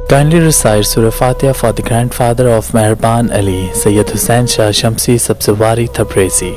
Kindly recite Surah Fatiha for the grandfather of Meherban Ali, Sayyid Hussain Shah Shamsi Sabzawari Tabrizi.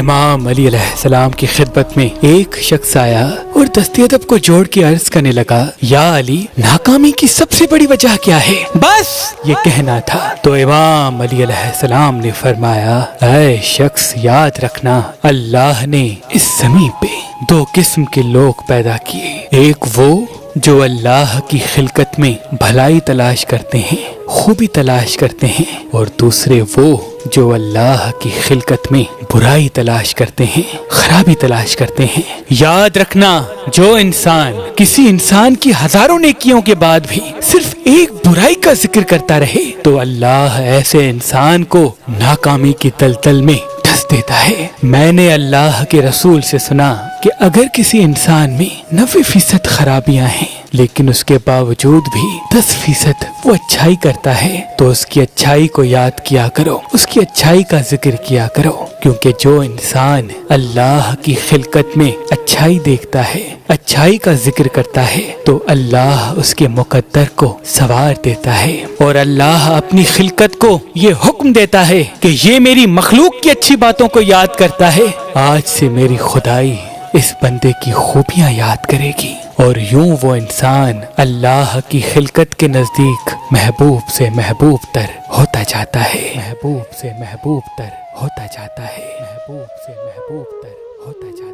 امام علی علیہ السلام کی خدمت میں ایک شخص آیا اور دستی ادب کو جوڑ کے عرض کرنے لگا، یا علی، ناکامی کی سب سے بڑی وجہ کیا ہے؟ بس یہ کہنا تھا تو امام علی علیہ السلام نے فرمایا، اے شخص، یاد رکھنا، اللہ نے اس زمین پہ دو قسم کے لوگ پیدا کیے، ایک وہ جو اللہ کی خلقت میں بھلائی تلاش کرتے ہیں، خوبی تلاش کرتے ہیں، اور دوسرے وہ جو اللہ کی خلقت میں برائی تلاش کرتے ہیں، خرابی تلاش کرتے ہیں۔ یاد رکھنا، جو انسان کسی انسان کی ہزاروں نیکیوں کے بعد بھی صرف ایک برائی کا ذکر کرتا رہے تو اللہ ایسے انسان کو ناکامی کی دلدل میں ڈھس دیتا ہے۔ میں نے اللہ کے رسول سے سنا کہ اگر کسی انسان میں 90% خرابیاں ہیں لیکن اس کے باوجود بھی 10% وہ اچھائی کرتا ہے تو اس کی اچھائی کو یاد کیا کرو، اس کی اچھائی کا ذکر کیا کرو، کیونکہ جو انسان اللہ کی خلقت میں اچھائی دیکھتا ہے، اچھائی کا ذکر کرتا ہے تو اللہ اس کے مقدر کو سنوار دیتا ہے، اور اللہ اپنی خلقت کو یہ حکم دیتا ہے کہ یہ میری مخلوق کی اچھی باتوں کو یاد کرتا ہے، آج سے میری خدائی اس بندے کی خوبیاں یاد کرے گی، اور یوں وہ انسان اللہ کی خلقت کے نزدیک محبوب سے محبوب تر ہوتا جاتا ہے، محبوب سے محبوب تر ہوتا جاتا ہے، محبوب سے محبوب تر ہوتا جاتا ہے۔